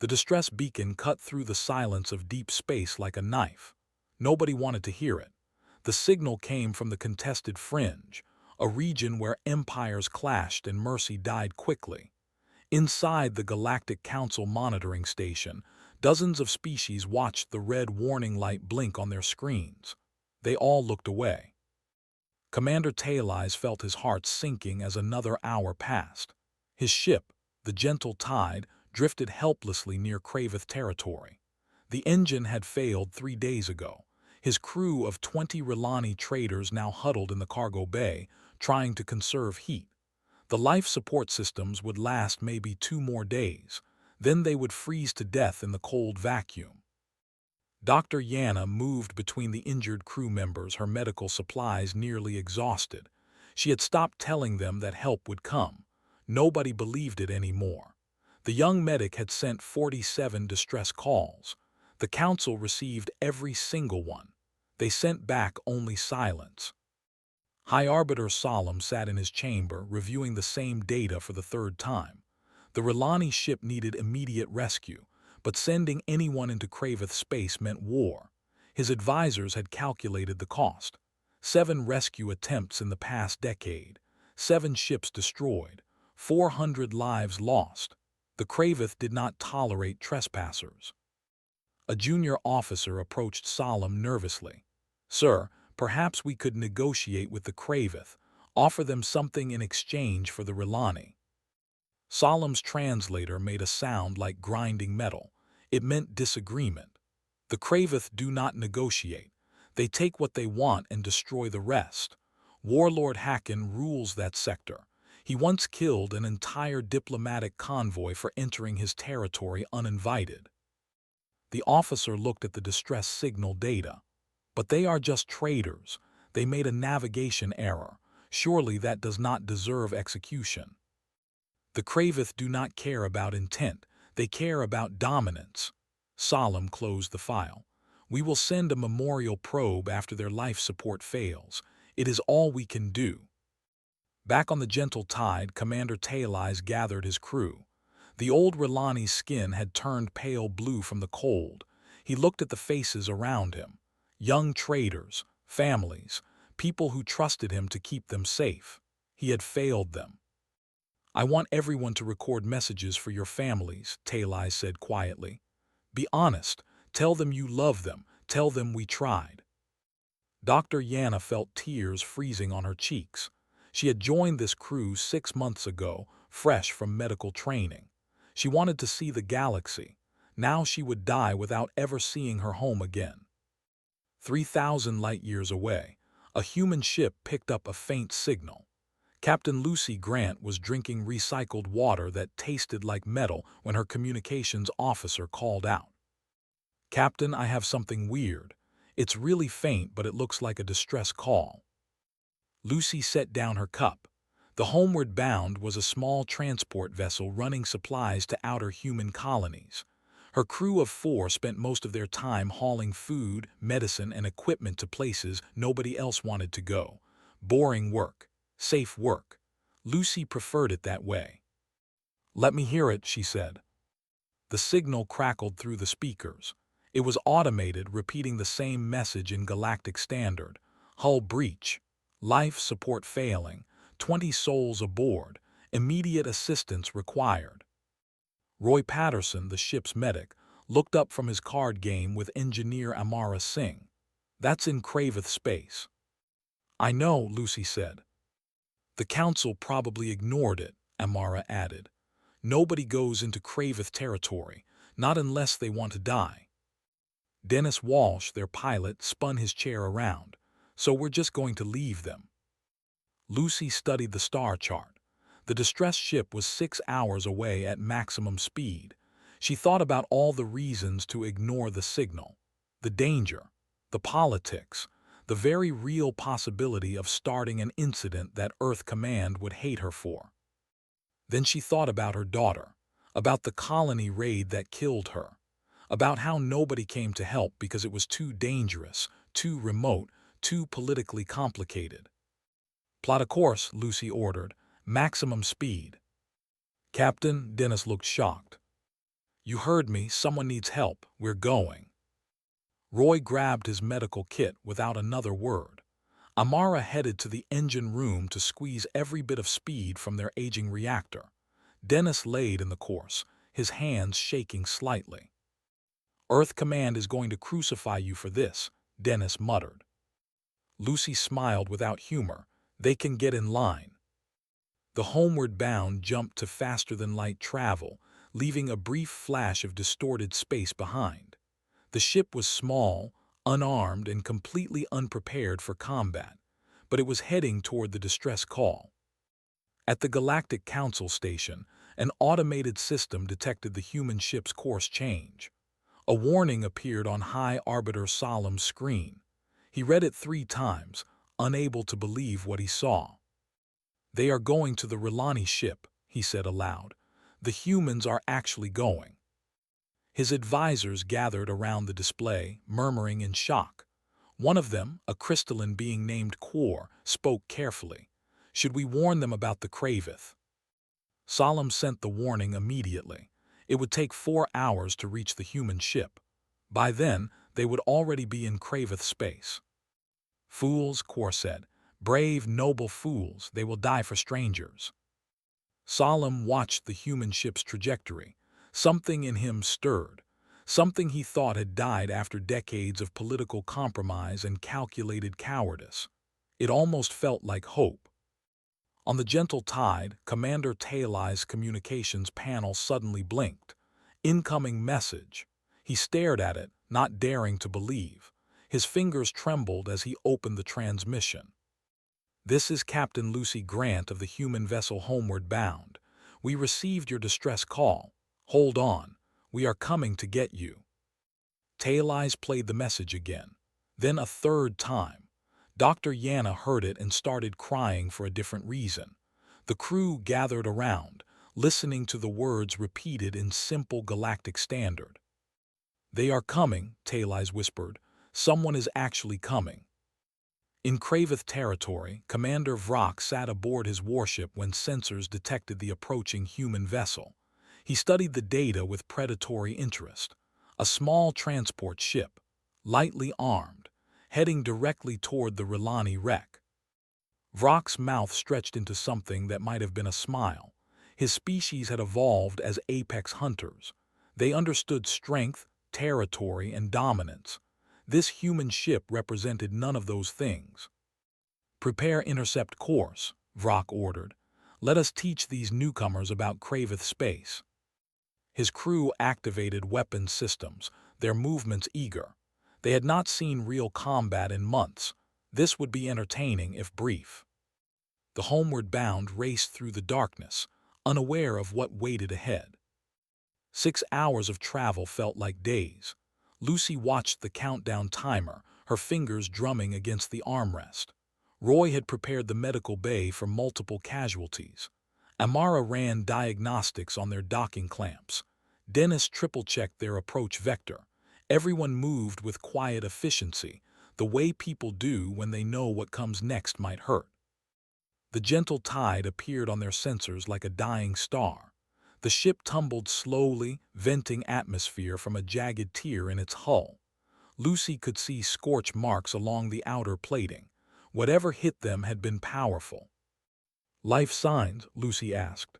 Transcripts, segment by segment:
The distress beacon cut through the silence of deep space like a knife. Nobody wanted to hear it. The signal came from the contested fringe, a region where empires clashed and mercy died quickly. Inside the Galactic Council monitoring station, dozens of species watched the red warning light blink on their screens. They all looked away. Commander Taileyes felt his heart sinking as another hour passed. His ship, the Gentle Tide, drifted helplessly near Kravith territory. The engine had failed 3 days ago. His crew of 20 Rilani traders now huddled in the cargo bay, trying to conserve heat. The life support systems would last maybe 2 more days. Then they would freeze to death in the cold vacuum. Dr. Yana moved between the injured crew members, her medical supplies nearly exhausted. She had stopped telling them that help would come. Nobody believed it anymore. The young medic had sent 47 distress calls. The council received every single one. They sent back only silence. High Arbiter Solemn sat in his chamber, reviewing the same data for the third time. The Rilani ship needed immediate rescue, but sending anyone into Kravith space meant war. His advisors had calculated the cost. 7 rescue attempts in the past decade, 7 ships destroyed, 400 lives lost. The Kravith did not tolerate trespassers. A junior officer approached Solemn nervously. "Sir, perhaps we could negotiate with the Kravith, offer them something in exchange for the Rilani." Solemn's translator made a sound like grinding metal. It meant disagreement. The Kravith do not negotiate. They take what they want and destroy the rest. Warlord Hacken rules that sector. He once killed an entire diplomatic convoy for entering his territory uninvited. The officer looked at the distress signal data. "But they are just traders. They made a navigation error. Surely that does not deserve execution." The Kravith do not care about intent. They care about dominance. Solemn closed the file. "We will send a memorial probe after their life support fails. It is all we can do." Back on the Gentle Tide, Commander Taileyes gathered his crew. The old Rilani's skin had turned pale blue from the cold. He looked at the faces around him. Young traders, families, people who trusted him to keep them safe. He had failed them. "I want everyone to record messages for your families," Taileyes said quietly. "Be honest. Tell them you love them. Tell them we tried." Dr. Yana felt tears freezing on her cheeks. She had joined this crew 6 months ago, fresh from medical training. She wanted to see the galaxy. Now she would die without ever seeing her home again. 3,000 light-years away, a human ship picked up a faint signal. Captain Lucy Grant was drinking recycled water that tasted like metal when her communications officer called out. "Captain, I have something weird. It's really faint, but it looks like a distress call." Lucy set down her cup. The homeward bound was a small transport vessel running supplies to outer human colonies. Her crew of 4 spent most of their time hauling food, medicine, and equipment to places nobody else wanted to go. Boring work. Safe work. Lucy preferred it that way. "Let me hear it," she said. The signal crackled through the speakers. It was automated, repeating the same message in Galactic Standard. "Hull breach. Life support failing. 20 souls aboard. Immediate assistance required." Roy Patterson, the ship's medic, looked up from his card game with engineer Amara Singh. "That's in Kravith space." "I know," Lucy said. "The council probably ignored it," Amara added. "Nobody goes into Kravith territory, not unless they want to die." Dennis Walsh, their pilot, spun his chair around. "So we're just going to leave them." Lucy studied the star chart. The distress ship was 6 hours away at maximum speed. She thought about all the reasons to ignore the signal. The danger, the politics, the very real possibility of starting an incident that Earth Command would hate her for. Then she thought about her daughter, about the colony raid that killed her, about how nobody came to help because it was too dangerous, too remote, too politically complicated. "Plot a course," Lucy ordered. "Maximum speed." "Captain," Dennis looked shocked. You heard me, someone needs help, we're going. Roy grabbed his medical kit without another word. Amara headed to the engine room to squeeze every bit of speed from their aging reactor. Dennis laid in the course, his hands shaking slightly. Earth Command is going to crucify you for this, Dennis muttered. Lucy smiled without humor. They can get in line. The homeward bound jumped to faster-than-light travel, leaving a brief flash of distorted space behind. The ship was small, unarmed, and completely unprepared for combat, but it was heading toward the distress call. At the Galactic Council station, an automated system detected the human ship's course change. A warning appeared on High Arbiter Solemn's screen. He read it 3 times, unable to believe what he saw. "They are going to the Rilani ship," he said aloud. "The humans are actually going." His advisors gathered around the display, murmuring in shock. One of them, a crystalline being named Quor, spoke carefully. "Should we warn them about the Kravith?" Solemn sent the warning immediately. It would take 4 hours to reach the human ship. By then, they would already be in Kravith space. "Fools," Quor said. "Brave, noble fools, they will die for strangers." Solemn watched the human ship's trajectory. Something in him stirred. Something he thought had died after decades of political compromise and calculated cowardice. It almost felt like hope. On the gentle tide, Commander Taylai's communications panel suddenly blinked. Incoming message. He stared at it, not daring to believe. His fingers trembled as he opened the transmission. "This is Captain Lucy Grant of the human vessel Homeward Bound. We received your distress call. Hold on. We are coming to get you." Taylai's played the message again. Then a 3rd time. Dr. Yana heard it and started crying for a different reason. The crew gathered around, listening to the words repeated in simple galactic standard. "They are coming," Taylai's whispered. "Someone is actually coming." In Kravith territory, Commander Vrock sat aboard his warship when sensors detected the approaching human vessel. He studied the data with predatory interest. A small transport ship, lightly armed, heading directly toward the Rilani wreck. Vrock's mouth stretched into something that might have been a smile. His species had evolved as apex hunters. They understood strength, territory, and dominance. This human ship represented none of those things. "Prepare intercept course," Vrock ordered. "Let us teach these newcomers about Kravith space." His crew activated weapons systems, their movements eager. They had not seen real combat in months. This would be entertaining if brief. The Homeward Bound raced through the darkness, unaware of what waited ahead. 6 hours of travel felt like days. Lucy watched the countdown timer, her fingers drumming against the armrest. Roy had prepared the medical bay for multiple casualties. Amara ran diagnostics on their docking clamps. Dennis triple-checked their approach vector. Everyone moved with quiet efficiency, the way people do when they know what comes next might hurt. The gentle tide appeared on their sensors like a dying star. The ship tumbled slowly, venting atmosphere from a jagged tear in its hull. Lucy could see scorch marks along the outer plating. Whatever hit them had been powerful. "Life signs?" Lucy asked.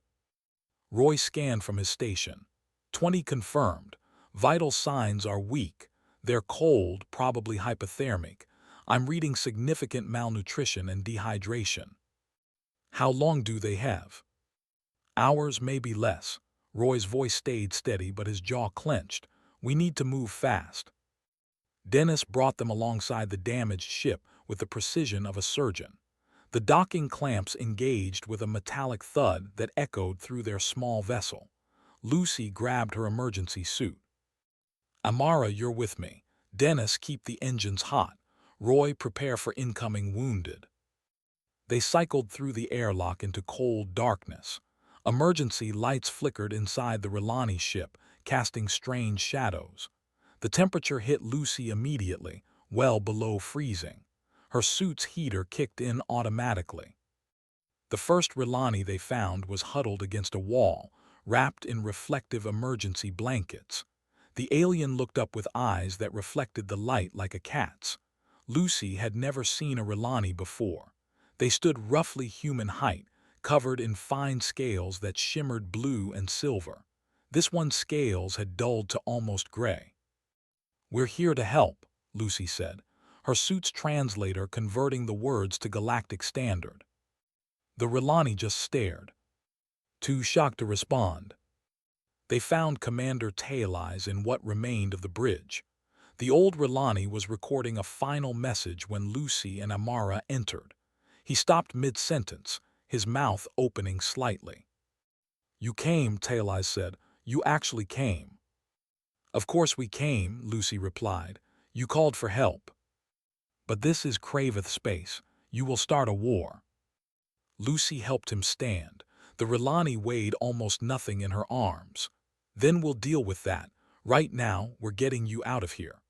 Roy scanned from his station. 20 confirmed. Vital signs are weak. They're cold, probably hypothermic. I'm reading significant malnutrition and dehydration. "How long do they have?" "Hours, maybe less." Roy's voice stayed steady, but his jaw clenched. "We need to move fast." Dennis brought them alongside the damaged ship with the precision of a surgeon. The docking clamps engaged with a metallic thud that echoed through their small vessel. Lucy grabbed her emergency suit. "Amara, you're with me. Dennis, keep the engines hot. Roy, prepare for incoming wounded." They cycled through the airlock into cold darkness. Emergency lights flickered inside the Rilani ship, casting strange shadows. The temperature hit Lucy immediately, well below freezing. Her suit's heater kicked in automatically. The first Rilani they found was huddled against a wall, wrapped in reflective emergency blankets. The alien looked up with eyes that reflected the light like a cat's. Lucy had never seen a Rilani before. They stood roughly human height, covered in fine scales that shimmered blue and silver. This one's scales had dulled to almost gray. "We're here to help," Lucy said, her suit's translator converting the words to Galactic Standard. The Rilani just stared, too shocked to respond. They found Commander Taelize in what remained of the bridge. The old Rilani was recording a final message when Lucy and Amara entered. He stopped mid-sentence, his mouth opening slightly. "You came," Taelize said. "You actually came." "Of course we came," Lucy replied. "You called for help. But this is Kraveth space. You will start a war." Lucy helped him stand. The Rilani weighed almost nothing in her arms. "Then we'll deal with that. Right now, we're getting you out of here."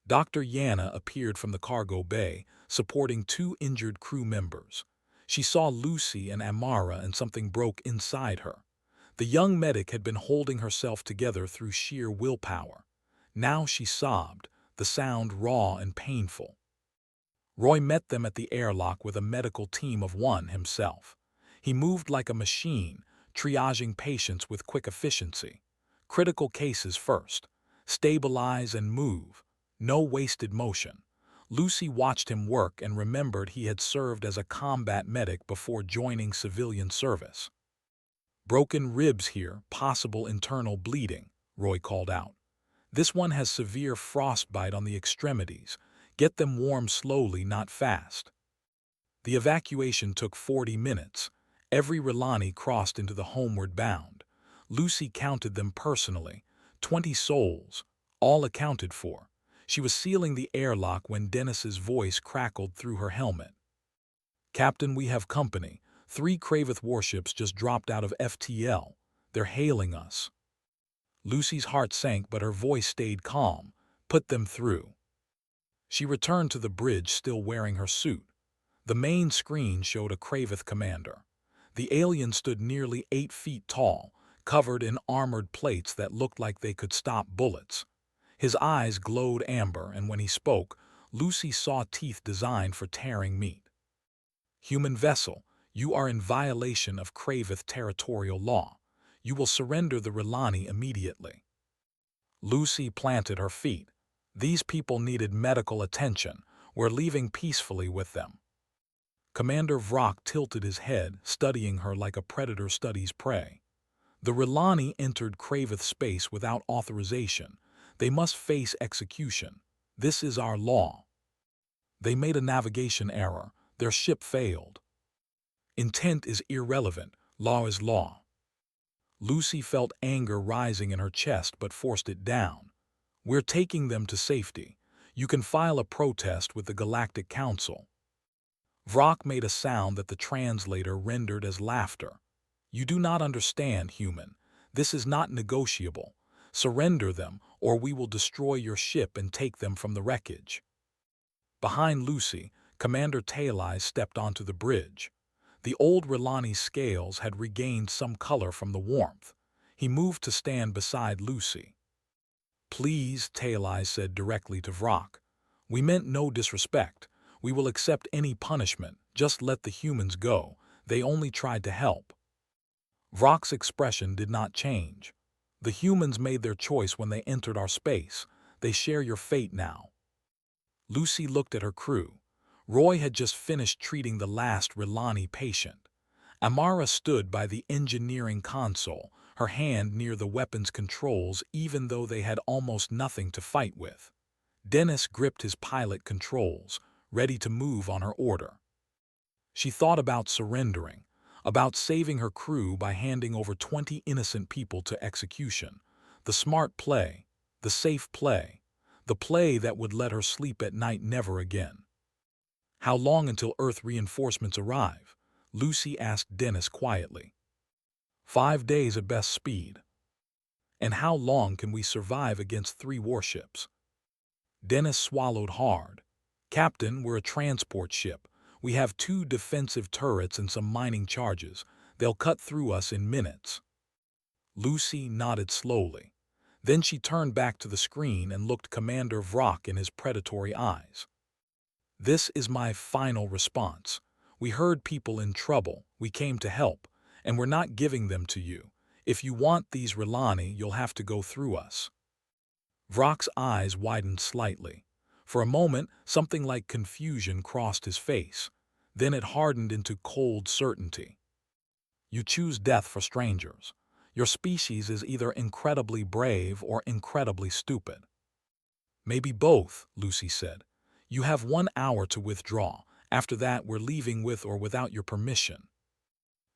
Dr. Yana appeared from the cargo bay, supporting two injured crew members. She saw Lucy and Amara and something broke inside her. The young medic had been holding herself together through sheer willpower. Now she sobbed, the sound raw and painful. Roy met them at the airlock with a medical team of one himself. He moved like a machine, triaging patients with quick efficiency. Critical cases first. Stabilize and move. No wasted motion. Lucy watched him work and remembered he had served as a combat medic before joining civilian service. "Broken ribs here, possible internal bleeding," Roy called out. "This one has severe frostbite on the extremities. Get them warm slowly, not fast." The evacuation took 40 minutes. Every Rilani crossed into the homeward bound. Lucy counted them personally. 20 souls, all accounted for. She was sealing the airlock when Dennis's voice crackled through her helmet. "Captain, we have company. 3 Kraveth warships just dropped out of FTL. They're hailing us." Lucy's heart sank, but her voice stayed calm. "Put them through." She returned to the bridge, still wearing her suit. The main screen showed a Kraveth commander. The alien stood nearly 8 feet tall, covered in armored plates that looked like they could stop bullets. His eyes glowed amber, and when he spoke, Lucy saw teeth designed for tearing meat. "Human vessel, you are in violation of Kraveth territorial law. You will surrender the Rilani immediately." Lucy planted her feet. These people needed medical attention. We're leaving peacefully with them. Commander Vrock tilted his head, studying her like a predator studies prey. "The Rilani entered Kraveth space without authorization. They must face execution. This is our law. They made a navigation error. Their ship failed. Intent is irrelevant. Law is law." Lucy felt anger rising in her chest but forced it down. "We're taking them to safety. You can file a protest with the Galactic Council." Vrock made a sound that the translator rendered as laughter. "You do not understand, human. This is not negotiable. Surrender them, or we will destroy your ship and take them from the wreckage." Behind Lucy, Commander Taelize stepped onto the bridge. The old Rilani's scales had regained some color from the warmth. He moved to stand beside Lucy. "Please," Taelize said directly to Vrock. "We meant no disrespect. We will accept any punishment. Just let the humans go. They only tried to help." Vrock's expression did not change. "The humans made their choice when they entered our space. They share your fate now." Lucy looked at her crew. Roy had just finished treating the last Rilani patient. Amara stood by the engineering console, her hand near the weapons controls even though they had almost nothing to fight with. Dennis gripped his pilot controls, ready to move on her order. She thought about surrendering, about saving her crew by handing over 20 innocent people to execution. The smart play, the safe play, the play that would let her sleep at night never again. "How long until Earth reinforcements arrive?" Lucy asked Dennis quietly. 5 days at best speed." "And how long can we survive against 3 warships?" Dennis swallowed hard. "Captain, we're a transport ship. We have 2 defensive turrets and some mining charges. They'll cut through us in minutes." Lucy nodded slowly. Then she turned back to the screen and looked Commander Vrock in his predatory eyes. "This is my final response. We heard people in trouble, we came to help, and we're not giving them to you. If you want these Rilani, you'll have to go through us." Vrock's eyes widened slightly. For a moment, something like confusion crossed his face. Then it hardened into cold certainty. "You choose death for strangers. Your species is either incredibly brave or incredibly stupid." "Maybe both," Lucy said. "You have 1 hour to withdraw. After that, we're leaving with or without your permission."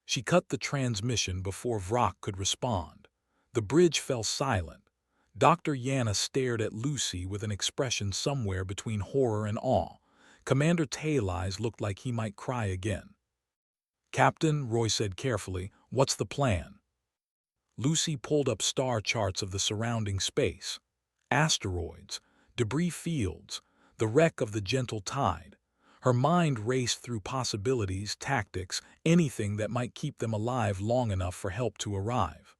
She cut the transmission before Vrock could respond. The bridge fell silent. Dr. Yana stared at Lucy with an expression somewhere between horror and awe. Commander Taylor's looked like he might cry again. "Captain," Roy said carefully, "what's the plan?" Lucy pulled up star charts of the surrounding space. Asteroids, debris fields, the wreck of the gentle tide. Her mind raced through possibilities, tactics, anything that might keep them alive long enough for help to arrive.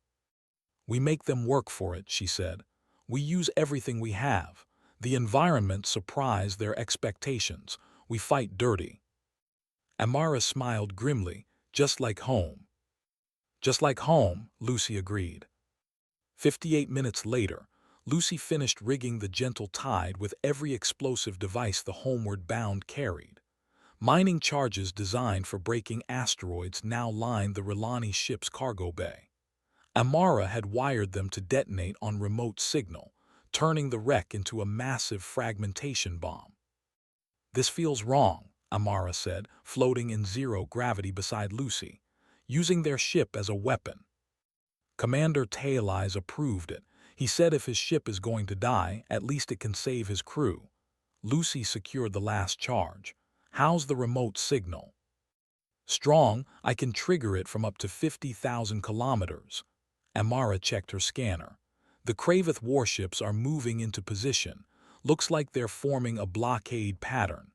"We make them work for it," she said. "We use everything we have. The environment surprised their expectations. We fight dirty." Amara smiled grimly, "Just like home." "Just like home," Lucy agreed. 58 minutes later, Lucy finished rigging the gentle tide with every explosive device the homeward bound carried. Mining charges designed for breaking asteroids now lined the Rilani ship's cargo bay. Amara had wired them to detonate on remote signal, turning the wreck into a massive fragmentation bomb. "This feels wrong," Amara said, floating in zero gravity beside Lucy, "using their ship as a weapon." Commander Taylor's approved it. He said if his ship is going to die, at least it can save his crew. Lucy secured the last charge. "How's the remote signal?" "Strong. I can trigger it from up to 50,000 kilometers." Amara checked her scanner. "The Kravith warships are moving into position. Looks like they're forming a blockade pattern."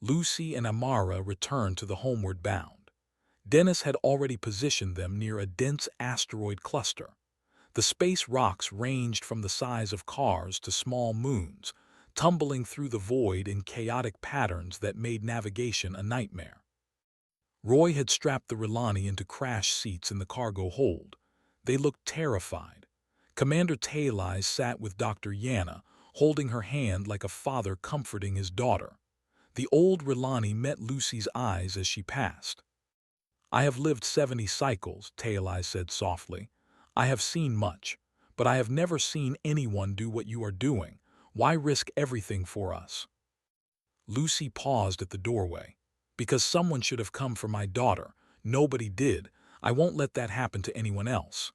Lucy and Amara returned to the homeward bound. Dennis had already positioned them near a dense asteroid cluster. The space rocks ranged from the size of cars to small moons, tumbling through the void in chaotic patterns that made navigation a nightmare. Roy had strapped the Rilani into crash seats in the cargo hold. They looked terrified. Commander Taylor sat with Dr. Yana, holding her hand like a father comforting his daughter. The old Rilani met Lucy's eyes as she passed. "I have lived 70 cycles," Taylor said softly. "I have seen much, but I have never seen anyone do what you are doing. Why risk everything for us?" Lucy paused at the doorway. "Because someone should have come for my daughter. Nobody did. I won't let that happen to anyone else."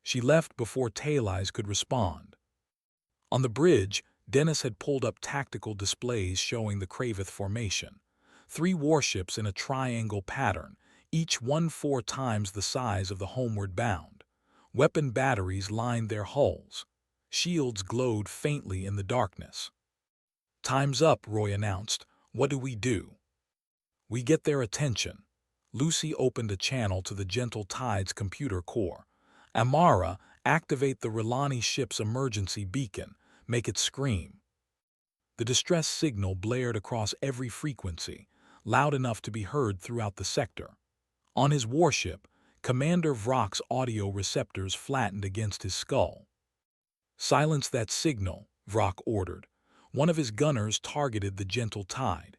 She left before Taylor could respond. On the bridge, Dennis had pulled up tactical displays showing the Kravith formation. 3 warships in a triangle pattern, each 1/4 times the size of the homeward bound. Weapon batteries lined their hulls. Shields glowed faintly in the darkness. "Time's up," Roy announced. "What do we do?" "We get their attention." Lucy opened a channel to the gentle tide's computer core. "Amara, activate the Rilani ship's emergency beacon. Make it scream." The distress signal blared across every frequency, loud enough to be heard throughout the sector. On his warship, Commander Vrock's audio receptors flattened against his skull. "Silence that signal," Vrock ordered. One of his gunners targeted the gentle tide.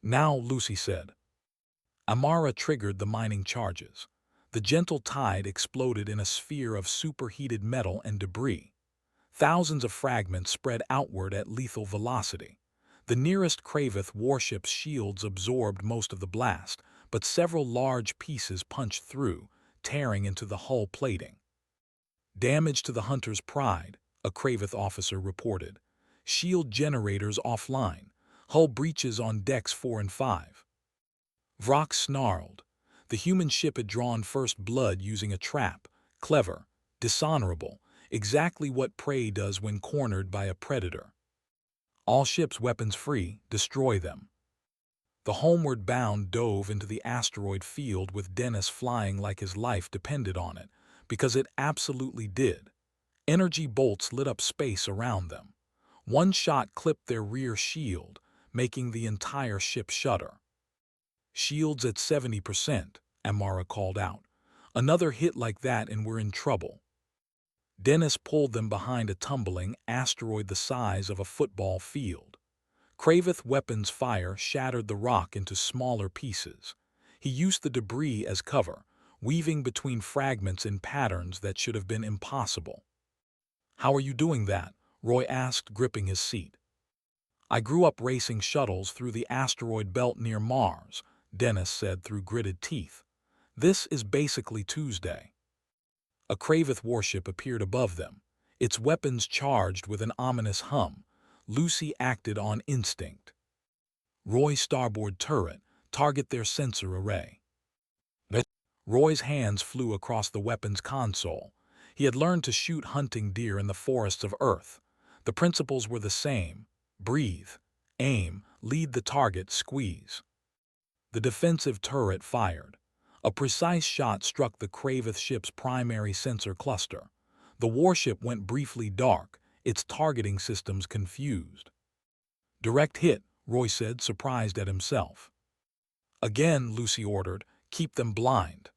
"Now," Lucy said. Amara triggered the mining charges. The gentle tide exploded in a sphere of superheated metal and debris. Thousands of fragments spread outward at lethal velocity. The nearest Kravith warship's shields absorbed most of the blast, but several large pieces punched through, tearing into the hull plating. "Damage to the Hunter's Pride," a Kravith officer reported. "Shield generators offline. Hull breaches on decks 4 and 5. Vrock snarled. The human ship had drawn first blood using a trap. Clever, dishonorable, exactly what prey does when cornered by a predator. "All ships weapons free, destroy them." The homeward bound dove into the asteroid field with Dennis flying like his life depended on it, because it absolutely did. Energy bolts lit up space around them. One shot clipped their rear shield, making the entire ship shudder. "Shields at 70%, Amara called out. "Another hit like that and we're in trouble." Dennis pulled them behind a tumbling asteroid the size of a football field. Kravith weapons fire shattered the rock into smaller pieces. He used the debris as cover, weaving between fragments in patterns that should have been impossible. "How are you doing that?" Roy asked, gripping his seat. "I grew up racing shuttles through the asteroid belt near Mars," Dennis said through gritted teeth. "This is basically Tuesday." A Kravith warship appeared above them, its weapons charged with an ominous hum. Lucy acted on instinct. "Roy's starboard turret, target their sensor array." Roy's hands flew across the weapon's console. He had learned to shoot hunting deer in the forests of Earth. The principles were the same: breathe, aim, lead the target, squeeze. The defensive turret fired. A precise shot struck the Kravith ship's primary sensor cluster. The warship went briefly dark, its targeting systems confused. "Direct hit," Roy said, surprised at himself. "Again," Lucy ordered, "keep them blind."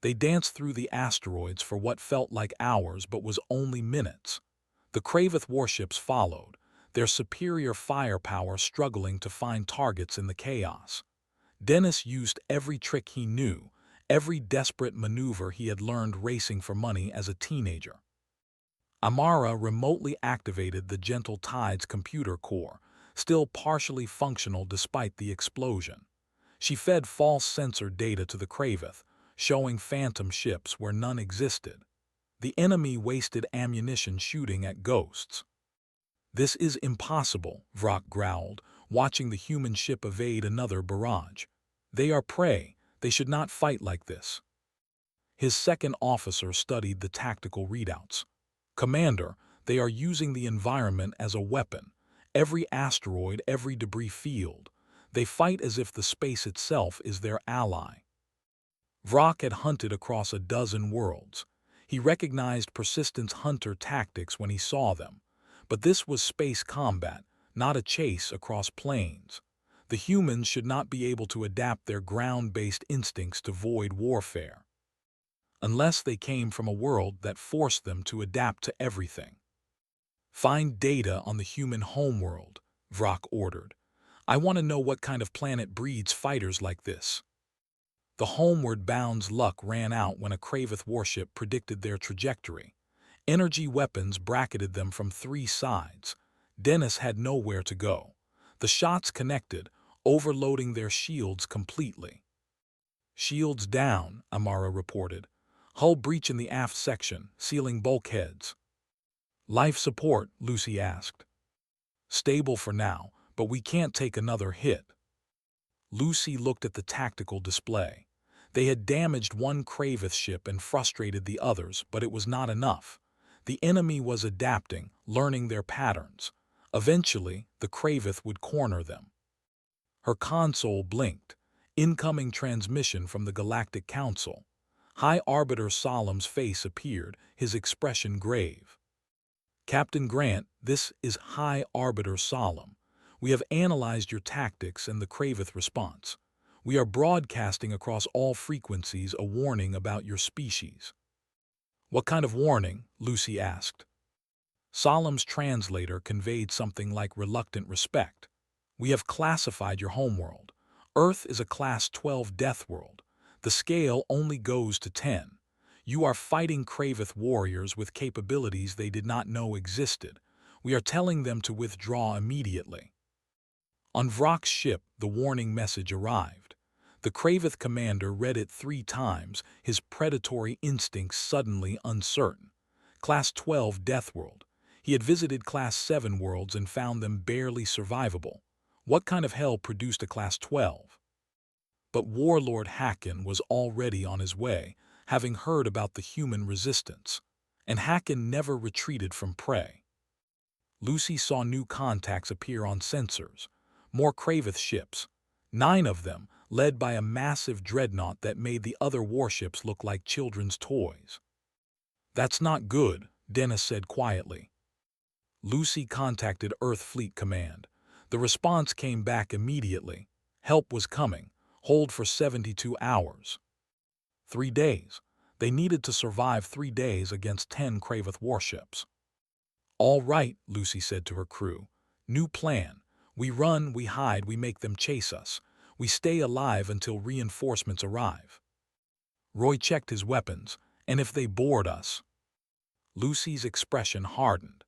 They danced through the asteroids for what felt like hours but was only minutes. The Kravith warships followed, their superior firepower struggling to find targets in the chaos. Dennis used every trick he knew, every desperate maneuver he had learned racing for money as a teenager. Amara remotely activated the Gentle Tide's computer core, still partially functional despite the explosion. She fed false sensor data to the Kravith, showing phantom ships where none existed. The enemy wasted ammunition shooting at ghosts. "This is impossible," Vrock growled, watching the human ship evade another barrage. "They are prey. They should not fight like this." His second officer studied the tactical readouts. "Commander, they are using the environment as a weapon. Every asteroid, every debris field. They fight as if the space itself is their ally." Vrock had hunted across a dozen worlds. He recognized Persistence hunter tactics when he saw them. But this was space combat, not a chase across planes. The humans should not be able to adapt their ground-based instincts to void warfare. Unless they came from a world that forced them to adapt to everything. "Find data on the human homeworld," Vrock ordered. "I want to know what kind of planet breeds fighters like this." The homeward bound's luck ran out when a Kravith warship predicted their trajectory. Energy weapons bracketed them from three sides. Dennis had nowhere to go. The shots connected, overloading their shields completely. "Shields down," Amara reported. "Hull breach in the aft section, sealing bulkheads." "Life support?" Lucy asked. "Stable for now, but we can't take another hit." Lucy looked at the tactical display. They had damaged one Kravith ship and frustrated the others, but it was not enough. The enemy was adapting, learning their patterns. Eventually, the Kravith would corner them. Her console blinked. Incoming transmission from the Galactic Council. High Arbiter Solemn's face appeared, his expression grave. "Captain Grant, this is High Arbiter Solemn. We have analyzed your tactics and the Kravith response. We are broadcasting across all frequencies a warning about your species." "What kind of warning?" Lucy asked. Solemn's translator conveyed something like reluctant respect. "We have classified your homeworld. Earth is a Class 12 death world. The scale only goes to 10. You are fighting Kravith warriors with capabilities they did not know existed. We are telling them to withdraw immediately." On Vrock's ship, the warning message arrived. The Kravith commander read it 3 times, his predatory instincts suddenly uncertain. Class 12 death world. He had visited Class 7 worlds and found them barely survivable. What kind of hell produced a Class 12? But Warlord Hacken was already on his way, having heard about the human resistance. And Hacken never retreated from prey. Lucy saw new contacts appear on sensors. More Kravith ships. 9 of them, led by a massive dreadnought that made the other warships look like children's toys. "That's not good," Dennis said quietly. Lucy contacted Earth Fleet Command. The response came back immediately. Help was coming. Hold for 72 hours. 3 days. They needed to survive 3 days against 10 Kraveth warships. "All right," Lucy said to her crew. "New plan. We run, we hide, we make them chase us. We stay alive until reinforcements arrive." Roy checked his weapons. "And if they board us?" Lucy's expression hardened.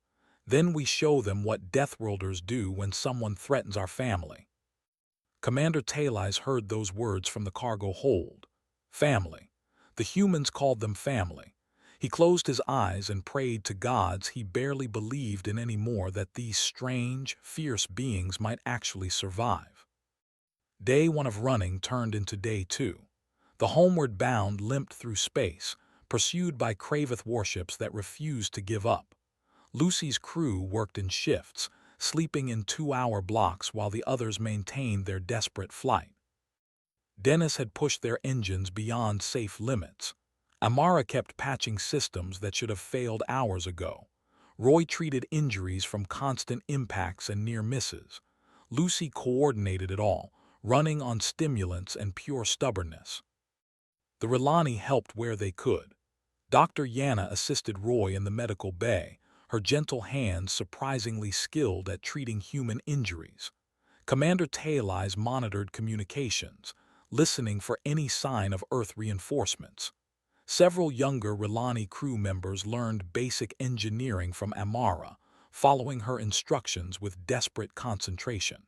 "Then we show them what Deathworlders do when someone threatens our family." Commander Talais heard those words from the cargo hold. Family. The humans called them family. He closed his eyes and prayed to gods he barely believed in anymore that these strange, fierce beings might actually survive. Day 1 of running turned into Day 2. The homeward bound limped through space, pursued by Kraveth warships that refused to give up. Lucy's crew worked in shifts, sleeping in 2-hour blocks while the others maintained their desperate flight. Dennis had pushed their engines beyond safe limits. Amara kept patching systems that should have failed hours ago. Roy treated injuries from constant impacts and near misses. Lucy coordinated it all, running on stimulants and pure stubbornness. The Rilani helped where they could. Dr. Yana assisted Roy in the medical bay, her gentle hands surprisingly skilled at treating human injuries. Commander Talais monitored communications, listening for any sign of Earth reinforcements. Several younger Rilani crew members learned basic engineering from Amara, following her instructions with desperate concentration.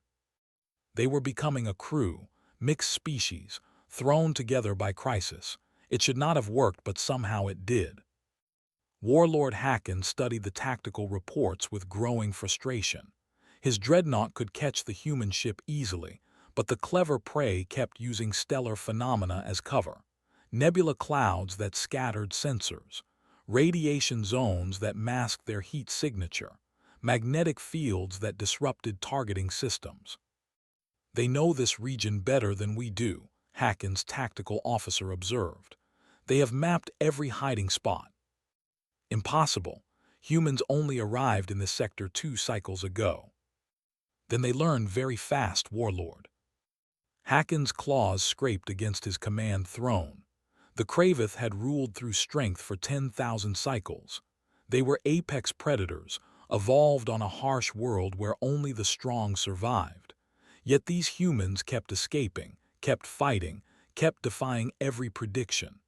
They were becoming a crew, mixed species, thrown together by crisis. It should not have worked, but somehow it did. Warlord Hacken studied the tactical reports with growing frustration. His dreadnought could catch the human ship easily, but the clever prey kept using stellar phenomena as cover. Nebula clouds that scattered sensors, radiation zones that masked their heat signature, magnetic fields that disrupted targeting systems. "They know this region better than we do," Hacken's tactical officer observed. "They have mapped every hiding spot." "Impossible. Humans only arrived in this sector 2 cycles ago." "Then they learn very fast, Warlord." Hacken's claws scraped against his command throne. The Kraveth had ruled through strength for 10,000 cycles. They were apex predators, evolved on a harsh world where only the strong survived. Yet these humans kept escaping, kept fighting, kept defying every prediction.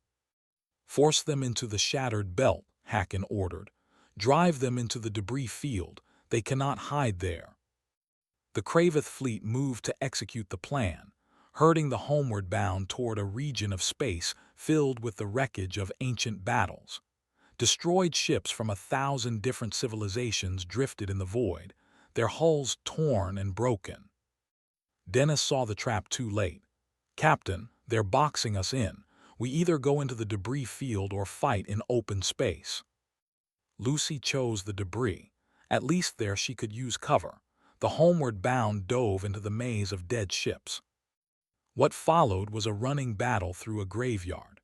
"Force them into the shattered belt," Hacken ordered. "Drive them into the debris field. They cannot hide there." The Kraveth fleet moved to execute the plan, herding the homeward bound toward a region of space filled with the wreckage of ancient battles. Destroyed ships from 1,000 different civilizations drifted in the void, their hulls torn and broken. Dennis saw the trap too late. "Captain, they're boxing us in. We either go into the debris field or fight in open space." Lucy chose the debris. At least there she could use cover. The homeward bound dove into the maze of dead ships. What followed was a running battle through a graveyard.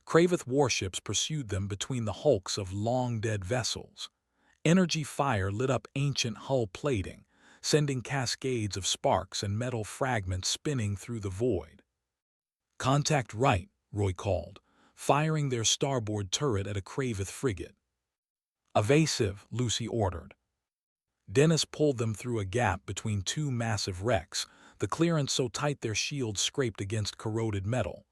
Kraveth warships pursued them between the hulks of long-dead vessels. Energy fire lit up ancient hull plating, sending cascades of sparks and metal fragments spinning through the void. "Contact right," Roy called, firing their starboard turret at a Kraveth frigate. "Evasive," Lucy ordered. Dennis pulled them through a gap between 2 massive wrecks, the clearance so tight their shields scraped against corroded metal.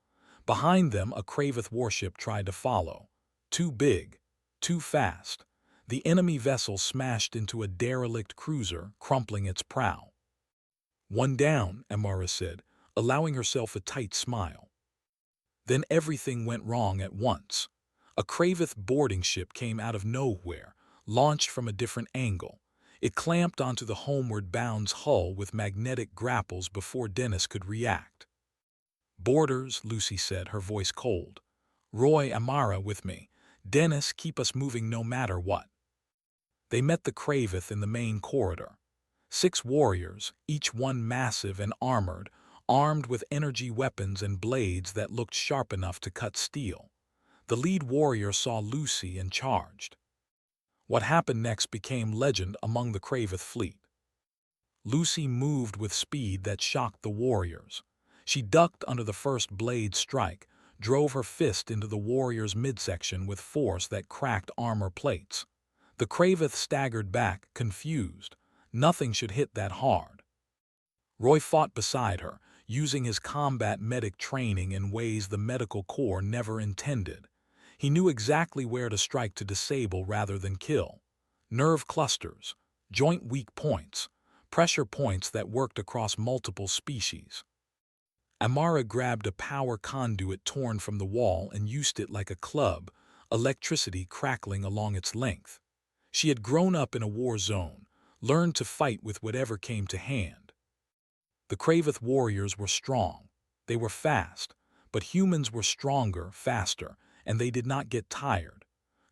Behind them, a Kraveth warship tried to follow. Too big, too fast. The enemy vessel smashed into a derelict cruiser, crumpling its prow. "One down," Amara said, allowing herself a tight smile. Then everything went wrong at once. A Kraveth boarding ship came out of nowhere, launched from a different angle. It clamped onto the homeward bound's hull with magnetic grapples before Dennis could react. "Boarders," Lucy said, her voice cold. "Roy, Amara with me. Dennis, keep us moving no matter what." They met the Kraveth in the main corridor. 6 warriors, each one massive and armored, armed with energy weapons and blades that looked sharp enough to cut steel. The lead warrior saw Lucy and charged. What happened next became legend among the Kraveth fleet. Lucy moved with speed that shocked the warriors. She ducked under the first blade strike, drove her fist into the warrior's midsection with force that cracked armor plates. The Kraveth staggered back, confused. Nothing should hit that hard. Roy fought beside her, using his combat medic training in ways the medical corps never intended. He knew exactly where to strike to disable rather than kill. Nerve clusters, joint weak points, pressure points that worked across multiple species. Amara grabbed a power conduit torn from the wall and used it like a club, electricity crackling along its length. She had grown up in a war zone, learned to fight with whatever came to hand. The Kraveth warriors were strong. They were fast, but humans were stronger, faster, and they did not get tired.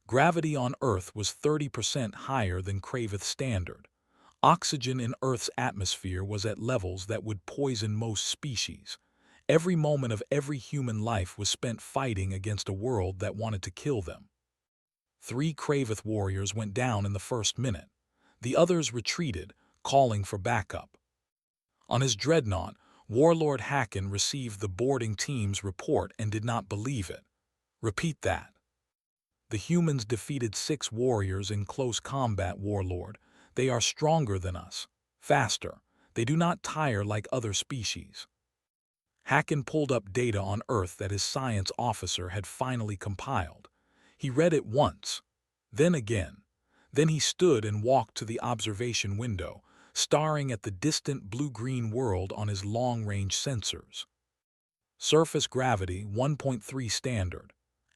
Gravity on Earth was 30% higher than Kraveth standard. Oxygen in Earth's atmosphere was at levels that would poison most species. Every moment of every human life was spent fighting against a world that wanted to kill them. 3 Kraveth warriors went down in the first minute. The others retreated, calling for backup. On his dreadnought, Warlord Hacken received the boarding team's report and did not believe it. Repeat that. The humans defeated 6 warriors in close combat, Warlord. They are stronger than us, faster. They do not tire like other species. Hacken pulled up data on Earth that his science officer had finally compiled. He read it once, then again. Then he stood and walked to the observation window, staring at the distant blue-green world on his long-range sensors. Surface gravity 1.3 standard.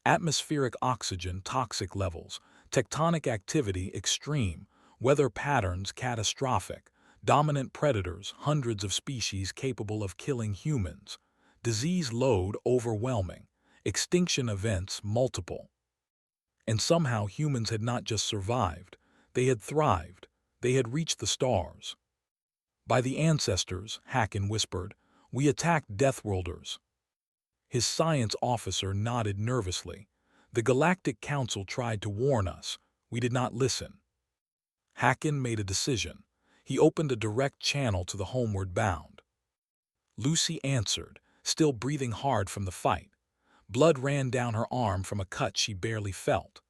Atmospheric oxygen toxic levels. Tectonic activity extreme. Weather patterns catastrophic. Dominant predators, hundreds of species capable of killing humans. Disease load overwhelming. Extinction events multiple. And somehow humans had not just survived, they had thrived. They had reached the stars. By the ancestors, Hacken whispered, we attacked Deathworlders. His science officer nodded nervously. The Galactic Council tried to warn us. We did not listen. Hacken made a decision. He opened a direct channel to the homeward bound. Lucy answered, still breathing hard from the fight. Blood ran down her arm from a cut she barely felt.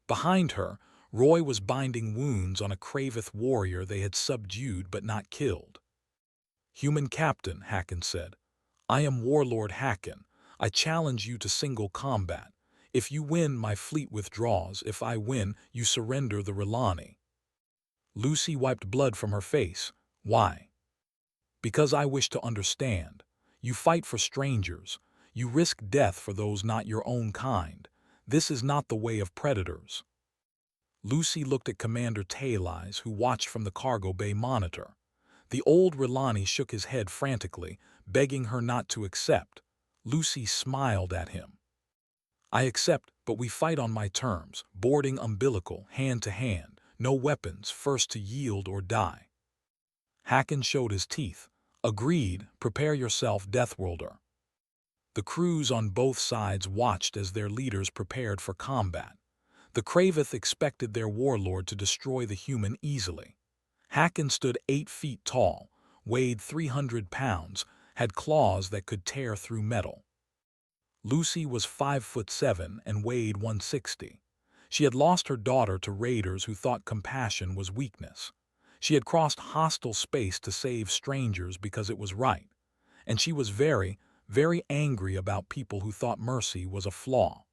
Behind her, Roy was binding wounds on a Kraveth warrior they had subdued but not killed. Human Captain, Hacken said. I am Warlord Hacken. I challenge you to single combat. If you win, my fleet withdraws. If I win, you surrender the Relani. Lucy wiped blood from her face. Why? Because I wish to understand. You fight for strangers. You risk death for those not your own kind. This is not the way of predators. Lucy looked at Commander Tayleyes, who watched from the cargo bay monitor. The old Relani shook his head frantically, begging her not to accept. Lucy smiled at him. I accept, but we fight on my terms, boarding umbilical, hand to hand, no weapons, first to yield or die. Hacken showed his teeth. Agreed, prepare yourself, Deathworlder. The crews on both sides watched as their leaders prepared for combat. The Kraveth expected their warlord to destroy the human easily. Hacken stood 8 feet tall, weighed 300 pounds, had claws that could tear through metal. Lucy was 5'7" and weighed 160. She had lost her daughter to raiders who thought compassion was weakness. She had crossed hostile space to save strangers because it was right. And she was very, very angry about people who thought mercy was a flaw.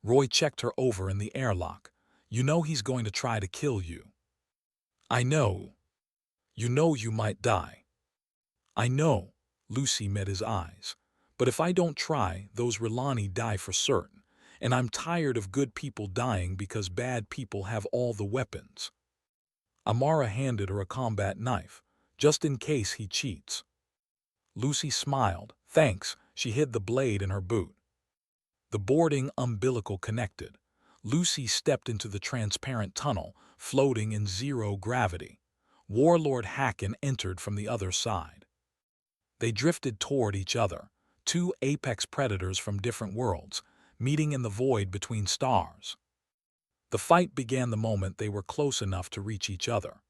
Roy checked her over in the airlock. You know he's going to try to kill you. I know. You know you might die. I know. Lucy met his eyes. But if I don't try, those Relani die for certain. And I'm tired of good people dying because bad people have all the weapons. Amara handed her a combat knife, just in case he cheats. Lucy smiled. Thanks. She hid the blade in her boot. The boarding umbilical connected. Lucy stepped into the transparent tunnel, floating in zero gravity. Warlord Hacken entered from the other side. They drifted toward each other, 2 apex predators from different worlds, meeting in the void between stars. The fight began the moment they were close enough to reach each other.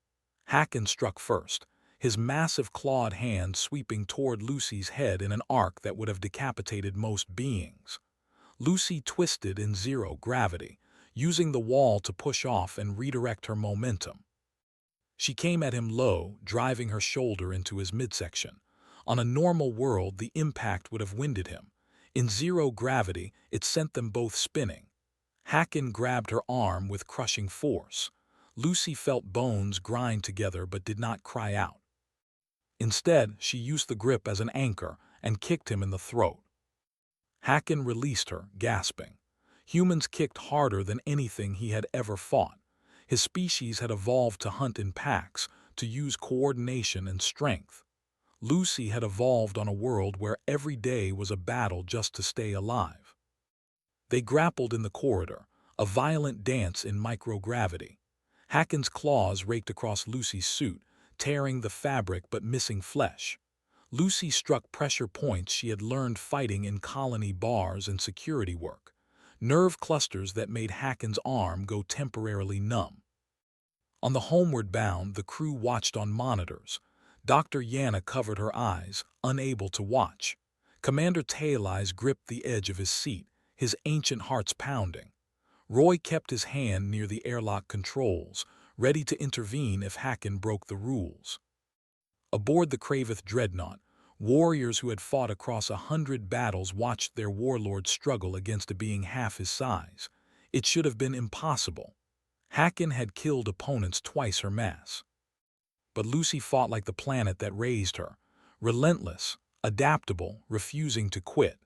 Hacken struck first, his massive clawed hand sweeping toward Lucy's head in an arc that would have decapitated most beings. Lucy twisted in zero gravity, using the wall to push off and redirect her momentum. She came at him low, driving her shoulder into his midsection. On a normal world, the impact would have winded him. In zero gravity, it sent them both spinning. Hacken grabbed her arm with crushing force. Lucy felt bones grind together but did not cry out. Instead, she used the grip as an anchor and kicked him in the throat. Hacken released her, gasping. Humans kicked harder than anything he had ever fought. His species had evolved to hunt in packs, to use coordination and strength. Lucy had evolved on a world where every day was a battle just to stay alive. They grappled in the corridor, a violent dance in microgravity. Hacken's claws raked across Lucy's suit, tearing the fabric but missing flesh. Lucy struck pressure points she had learned fighting in colony bars and security work, nerve clusters that made Hacken's arm go temporarily numb. On the homeward bound, the crew watched on monitors. Dr. Yana covered her eyes, unable to watch. Commander Taileyes gripped the edge of his seat, his ancient hearts pounding. Roy kept his hand near the airlock controls, ready to intervene if Hacken broke the rules. Aboard the Kraveth dreadnought, warriors who had fought across 100 battles watched their warlord struggle against a being half his size. It should have been impossible. Hacken had killed opponents twice her mass. But Lucy fought like the planet that raised her, relentless, adaptable, refusing to quit.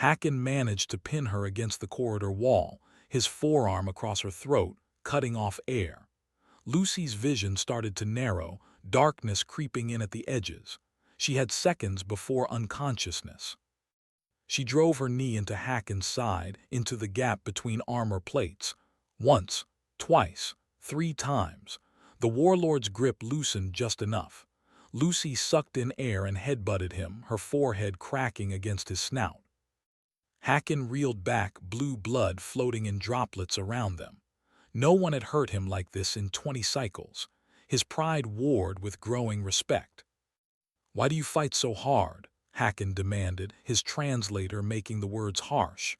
Hacken managed to pin her against the corridor wall, his forearm across her throat, cutting off air. Lucy's vision started to narrow, darkness creeping in at the edges. She had seconds before unconsciousness. She drove her knee into Hacken's side, into the gap between armor plates. Once, twice, 3 times. The warlord's grip loosened just enough. Lucy sucked in air and headbutted him, her forehead cracking against his snout. Hacken reeled back, blue blood floating in droplets around them. No one had hurt him like this in 20 cycles. His pride warred with growing respect. "Why do you fight so hard?" Hacken demanded, his translator making the words harsh.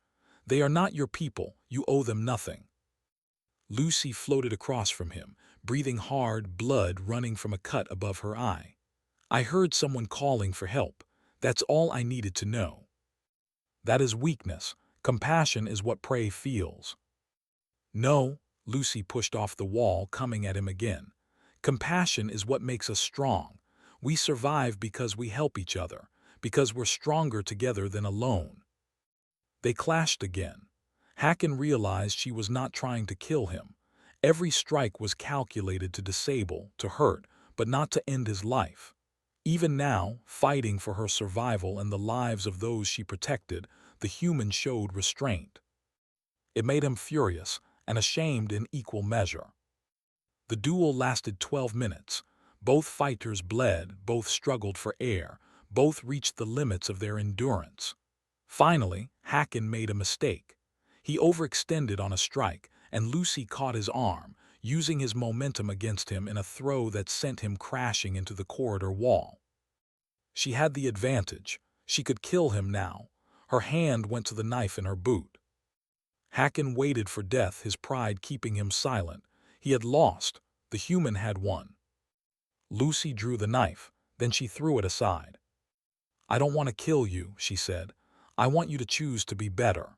"They are not your people, you owe them nothing." Lucy floated across from him, breathing hard, blood running from a cut above her eye. "I heard someone calling for help. That's all I needed to know." "That is weakness. Compassion is what prey feels." "No," Lucy pushed off the wall, coming at him again. "Compassion is what makes us strong. We survive because we help each other, because we're stronger together than alone." They clashed again. Hacken realized she was not trying to kill him. Every strike was calculated to disable, to hurt, but not to end his life. Even now, fighting for her survival and the lives of those she protected, the human showed restraint. It made him furious and ashamed in equal measure. The duel lasted 12 minutes. Both fighters bled, both struggled for air, both reached the limits of their endurance. Finally, Hacken made a mistake. He overextended on a strike, and Lucy caught his arm, using his momentum against him in a throw that sent him crashing into the corridor wall. She had the advantage. She could kill him now. Her hand went to the knife in her boot. Hacken waited for death, his pride keeping him silent. He had lost. The human had won. Lucy drew the knife, then she threw it aside. "I don't want to kill you," she said. "I want you to choose to be better."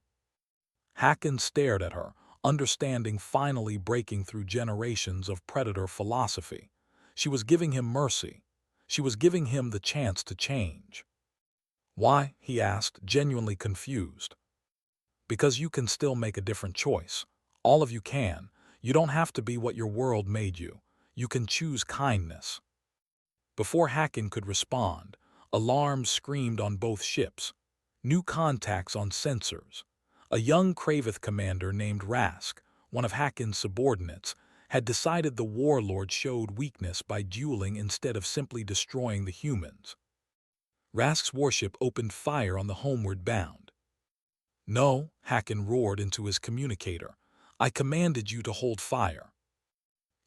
Hacken stared at her, understanding finally breaking through generations of predator philosophy. She was giving him mercy. She was giving him the chance to change. "Why?" he asked, genuinely confused. "Because you can still make a different choice. All of you can. You don't have to be what your world made you. You can choose kindness." Before Hacken could respond, alarms screamed on both ships. New contacts on sensors. A young Kraveth commander named Rask, one of Hacken's subordinates, had decided the warlord showed weakness by dueling instead of simply destroying the humans. Rask's warship opened fire on the homeward bound. "No," Hacken roared into his communicator. "I commanded you to hold fire."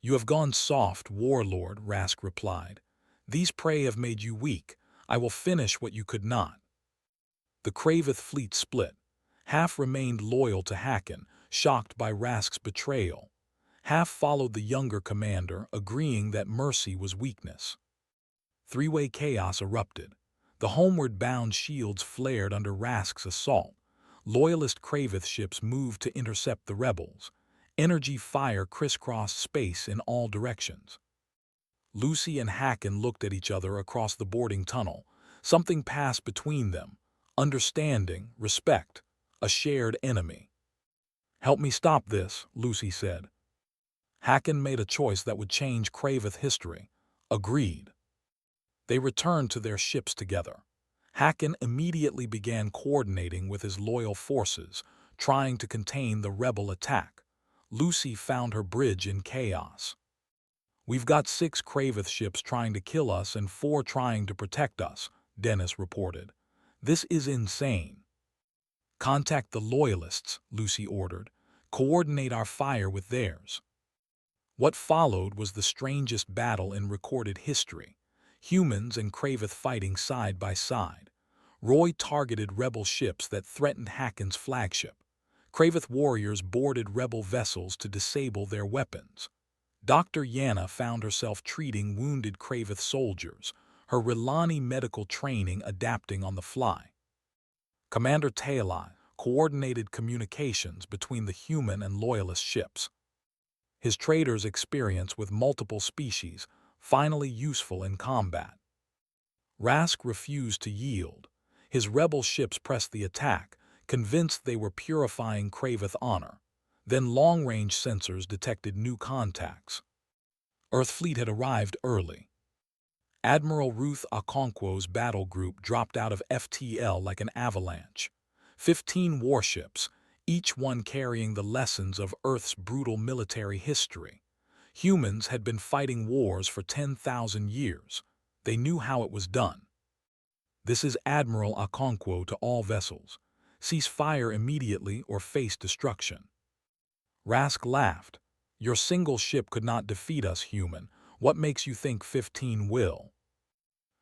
"You have gone soft, warlord," Rask replied. "These prey have made you weak. I will finish what you could not." The Kraveth fleet split. Half remained loyal to Hacken, shocked by Rask's betrayal. Half followed the younger commander, agreeing that mercy was weakness. Three-way chaos erupted. The homeward-bound shields flared under Rask's assault. Loyalist Kraveth ships moved to intercept the rebels. Energy fire crisscrossed space in all directions. Lucy and Hacken looked at each other across the boarding tunnel. Something passed between them. Understanding, respect, a shared enemy. "Help me stop this," Lucy said. Hacken made a choice that would change Kraveth history. Agreed. They returned to their ships together. Hacken immediately began coordinating with his loyal forces, trying to contain the rebel attack. Lucy found her bridge in chaos. "We've got 6 Kraveth ships trying to kill us and 4 trying to protect us," Dennis reported. "This is insane." "Contact the Loyalists," Lucy ordered. "Coordinate our fire with theirs." What followed was the strangest battle in recorded history. Humans and Kraveth fighting side by side. Roy targeted rebel ships that threatened Hacken's flagship. Kraveth warriors boarded rebel vessels to disable their weapons. Dr. Yana found herself treating wounded Kraveth soldiers, her Rilani medical training adapting on the fly. Commander Talai coordinated communications between the human and loyalist ships. His trader's experience with multiple species, finally useful in combat. Rask refused to yield. His rebel ships pressed the attack, convinced they were purifying Kraveth honor. Then long-range sensors detected new contacts. Earth fleet had arrived early. Admiral Ruth Okonkwo's battle group dropped out of FTL like an avalanche. 15 warships, each one carrying the lessons of Earth's brutal military history. Humans had been fighting wars for 10,000 years. They knew how it was done. "This is Admiral Okonkwo to all vessels. Cease fire immediately or face destruction." Rask laughed. "Your single ship could not defeat us, human. What makes you think 15 will?"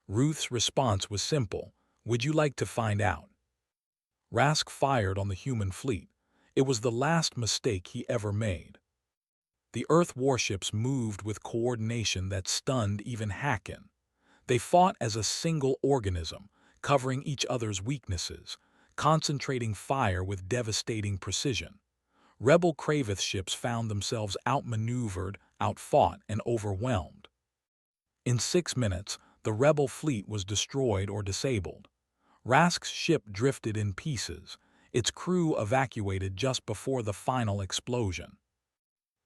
Ruth's response was simple. "Would you like to find out?" Rask fired on the human fleet. It was the last mistake he ever made. The Earth warships moved with coordination that stunned even Hacken. They fought as a single organism, covering each other's weaknesses, concentrating fire with devastating precision. Rebel Kraveth ships found themselves outmaneuvered, outfought, and overwhelmed. In 6 minutes, the rebel fleet was destroyed or disabled. Rask's ship drifted in pieces, its crew evacuated just before the final explosion.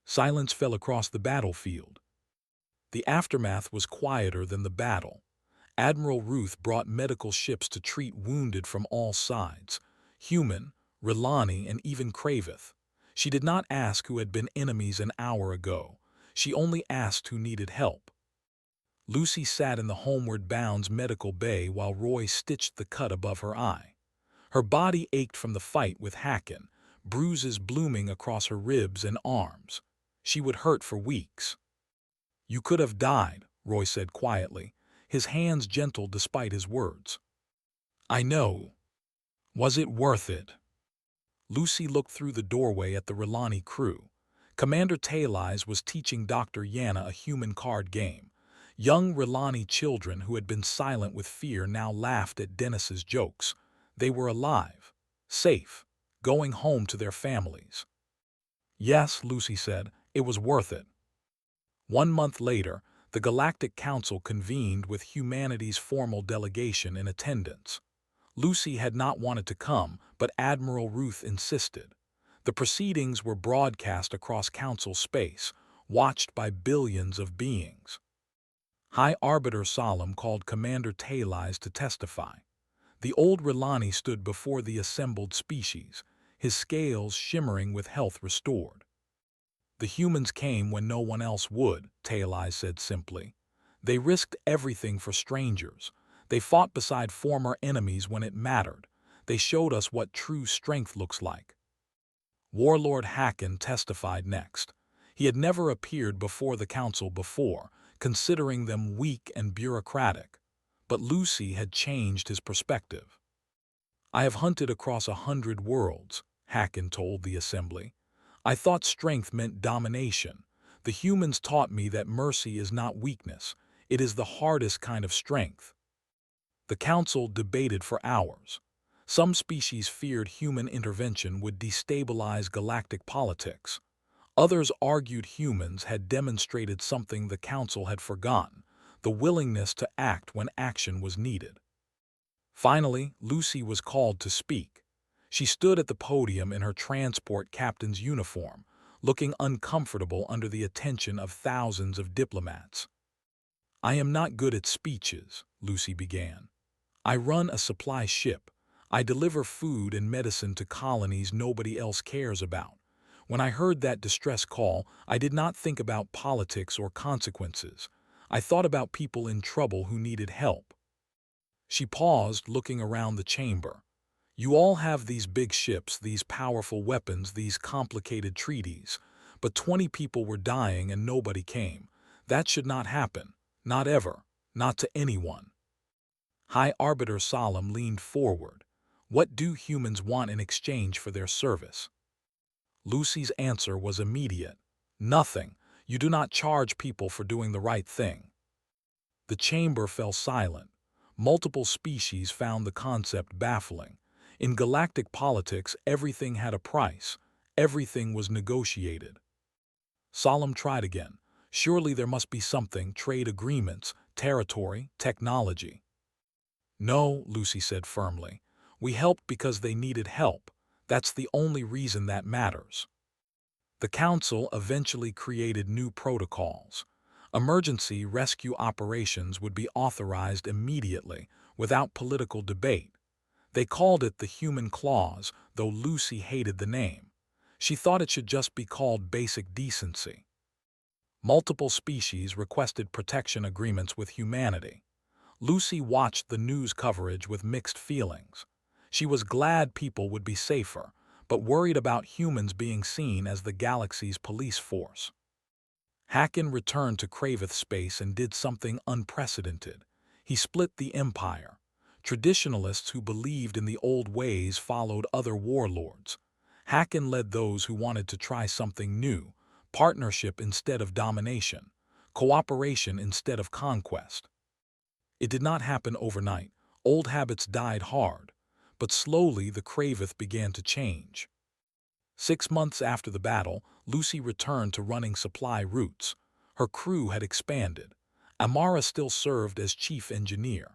Silence fell across the battlefield. The aftermath was quieter than the battle. Admiral Ruth brought medical ships to treat wounded from all sides, human, Rilani, and even Kraveth. She did not ask who had been enemies an hour ago. She only asked who needed help. Lucy sat in the homeward bound's medical bay while Roy stitched the cut above her eye. Her body ached from the fight with Hacken, bruises blooming across her ribs and arms. She would hurt for weeks. "You could have died," Roy said quietly, his hands gentle despite his words. "I know. Was it worth it?" Lucy looked through the doorway at the Rilani crew. Commander Talais was teaching Dr. Yana a human card game. Young Rilani children who had been silent with fear now laughed at Dennis's jokes. They were alive, safe, going home to their families. "Yes," Lucy said, "it was worth it." 1 month later, the Galactic Council convened with humanity's formal delegation in attendance. Lucy had not wanted to come, but Admiral Ruth insisted. The proceedings were broadcast across Council space, watched by billions of beings. High Arbiter Solemn called Commander Talais to testify. The old Rilani stood before the assembled species, his scales shimmering with health restored. "The humans came when no one else would," Talais said simply. "They risked everything for strangers. They fought beside former enemies when it mattered. They showed us what true strength looks like. Warlord Hacken testified next. He had never appeared before the council before, considering them weak and bureaucratic. But Lucy had changed his perspective. I have hunted across 100 worlds, Hacken told the assembly. I thought strength meant domination. The humans taught me that mercy is not weakness. It is the hardest kind of strength. The council debated for hours. Some species feared human intervention would destabilize galactic politics. Others argued humans had demonstrated something the council had forgotten, the willingness to act when action was needed. Finally, Lucy was called to speak. She stood at the podium in her transport captain's uniform, looking uncomfortable under the attention of thousands of diplomats. I am not good at speeches, Lucy began. I run a supply ship. I deliver food and medicine to colonies nobody else cares about. When I heard that distress call, I did not think about politics or consequences. I thought about people in trouble who needed help. She paused, looking around the chamber. You all have these big ships, these powerful weapons, these complicated treaties. But 20 people were dying and nobody came. That should not happen. Not ever. Not to anyone. High Arbiter Solemn leaned forward. What do humans want in exchange for their service? Lucy's answer was immediate. Nothing. You do not charge people for doing the right thing. The chamber fell silent. Multiple species found the concept baffling. In galactic politics, everything had a price. Everything was negotiated. Solemn tried again. Surely there must be something, trade agreements, territory, technology. No, Lucy said firmly. We helped because they needed help. That's the only reason that matters. The council eventually created new protocols. Emergency rescue operations would be authorized immediately, without political debate. They called it the Human Clause, though Lucy hated the name. She thought it should just be called basic decency. Multiple species requested protection agreements with humanity. Lucy watched the news coverage with mixed feelings. She was glad people would be safer, but worried about humans being seen as the galaxy's police force. Hacken returned to Kravith space and did something unprecedented. He split the Empire. Traditionalists who believed in the old ways followed other warlords. Hacken led those who wanted to try something new, partnership instead of domination, cooperation instead of conquest. It did not happen overnight. Old habits died hard, but slowly the Kravith began to change. 6 months after the battle, Lucy returned to running supply routes. Her crew had expanded. Amara still served as chief engineer.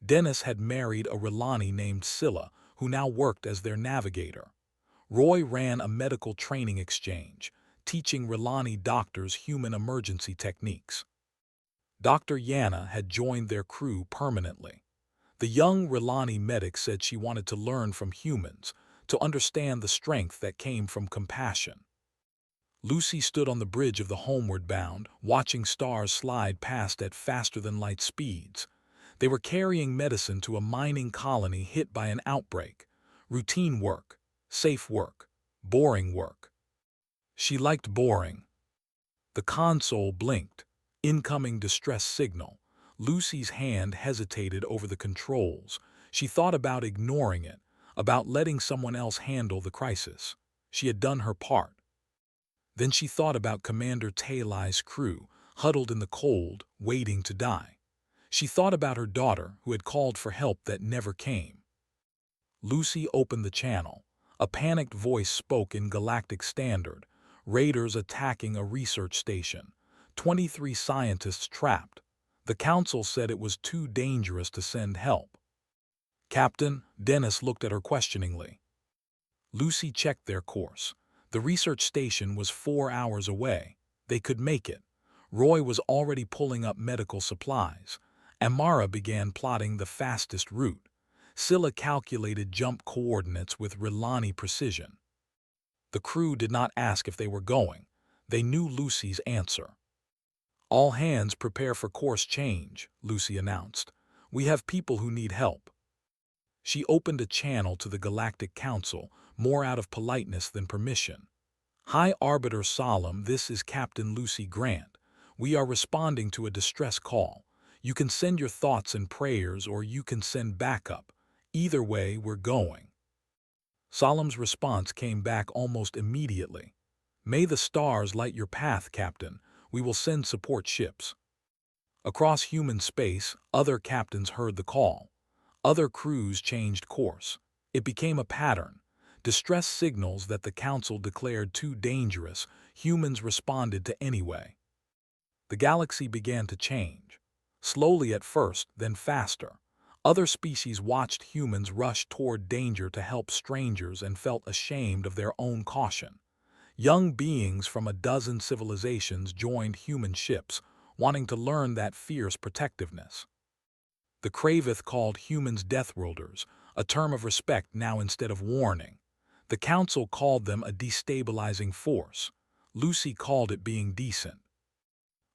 Dennis had married a Rilani named Scylla, who now worked as their navigator. Roy ran a medical training exchange, teaching Rilani doctors human emergency techniques. Dr. Yana had joined their crew permanently. The young Rilani medic said she wanted to learn from humans, to understand the strength that came from compassion. Lucy stood on the bridge of the Homeward Bound, watching stars slide past at faster-than-light speeds. They were carrying medicine to a mining colony hit by an outbreak. Routine work, safe work, boring work. She liked boring. The console blinked. Incoming distress signal. Lucy's hand hesitated over the controls. She thought about ignoring it, about letting someone else handle the crisis. She had done her part. Then she thought about Commander Talai's crew, huddled in the cold, waiting to die. She thought about her daughter, who had called for help that never came. Lucy opened the channel. A panicked voice spoke in Galactic Standard. Raiders attacking a research station. 23 scientists trapped. The council said it was too dangerous to send help. Captain, Dennis looked at her questioningly. Lucy checked their course. The research station was 4 hours away. They could make it. Roy was already pulling up medical supplies. Amara began plotting the fastest route. Scylla calculated jump coordinates with Rilani precision. The crew did not ask if they were going. They knew Lucy's answer. All hands prepare for course change, Lucy announced. We have people who need help. She opened a channel to the Galactic Council, more out of politeness than permission. "High Arbiter Solemn, this is Captain Lucy Grant. We are responding to a distress call. You can send your thoughts and prayers or you can send backup. Either way, we're going." Solemn's response came back almost immediately. "May the stars light your path, Captain. We will send support ships." Across human space, other captains heard the call. Other crews changed course. It became a pattern. Distress signals that the Council declared too dangerous, humans responded to anyway. The galaxy began to change. Slowly at first, then faster. Other species watched humans rush toward danger to help strangers and felt ashamed of their own caution. Young beings from a dozen civilizations joined human ships, wanting to learn that fierce protectiveness. The Kravith called humans Deathworlders, a term of respect now instead of warning. The Council called them a destabilizing force. Lucy called it being decent.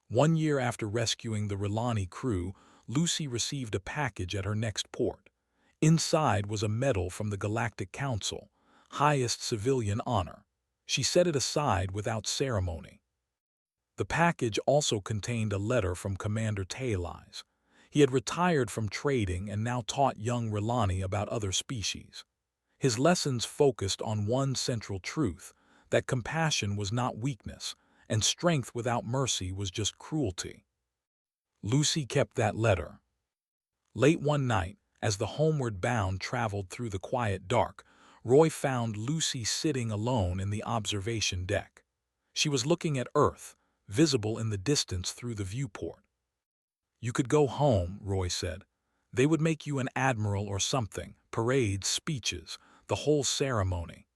1 year after rescuing the Rilani crew, Lucy received a package at her next port. Inside was a medal from the Galactic Council, highest civilian honor. She set it aside without ceremony. The package also contained a letter from Commander Taylais. He had retired from trading and now taught young Rilani about other species. His lessons focused on one central truth, that compassion was not weakness, and strength without mercy was just cruelty. Lucy kept that letter. Late one night, as the homeward bound traveled through the quiet dark, Roy found Lucy sitting alone in the observation deck. She was looking at Earth, visible in the distance through the viewport. "You could go home," Roy said. "They would make you an admiral or something, parades, speeches, the whole ceremony."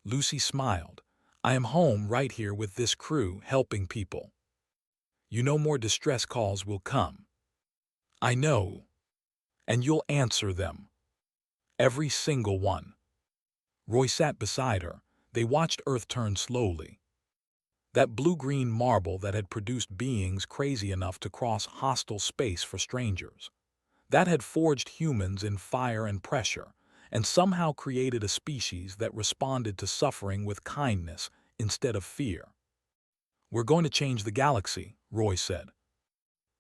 Lucy smiled. "I am home right here with this crew, helping people. You know more distress calls will come." "I know. And you'll answer them. Every single one." Roy sat beside her. They watched Earth turn slowly. That blue-green marble that had produced beings crazy enough to cross hostile space for strangers. That had forged humans in fire and pressure, and somehow created a species that responded to suffering with kindness instead of fear. "We're going to change the galaxy," Roy said.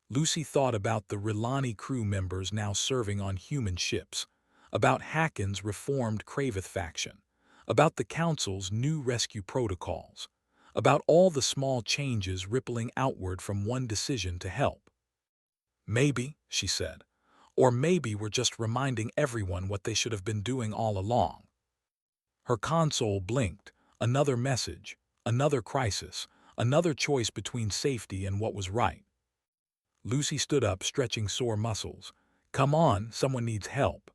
Lucy thought about the Rilani crew members now serving on human ships, about Haken's reformed Kravith faction, about the Council's new rescue protocols, about all the small changes rippling outward from one decision to help. "Maybe," she said, "or maybe we're just reminding everyone what they should have been doing all along." Her console blinked. Another message, another crisis, another choice between safety and what was right. Lucy stood up, stretching sore muscles. "Come on, someone needs help."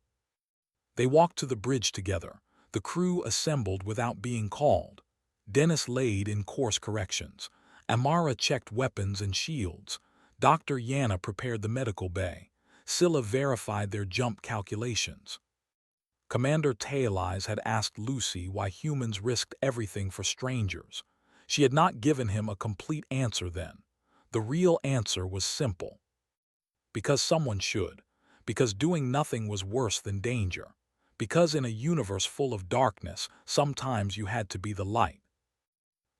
They walked to the bridge together. The crew assembled without being called. Dennis laid in course corrections. Amara checked weapons and shields. Dr. Yana prepared the medical bay. Scylla verified their jump calculations. Commander Taylais had asked Lucy why humans risked everything for strangers. She had not given him a complete answer then. The real answer was simple. Because someone should. Because doing nothing was worse than danger. Because in a universe full of darkness, sometimes you had to be the light.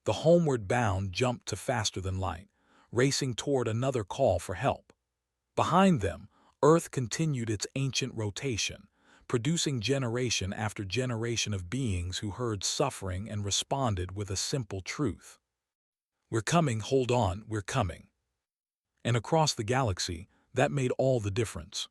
The homeward bound jumped to faster than light, racing toward another call for help. Behind them, Earth continued its ancient rotation, producing generation after generation of beings who heard suffering and responded with a simple truth. "We're coming, hold on, we're coming." And across the galaxy, that made all the difference.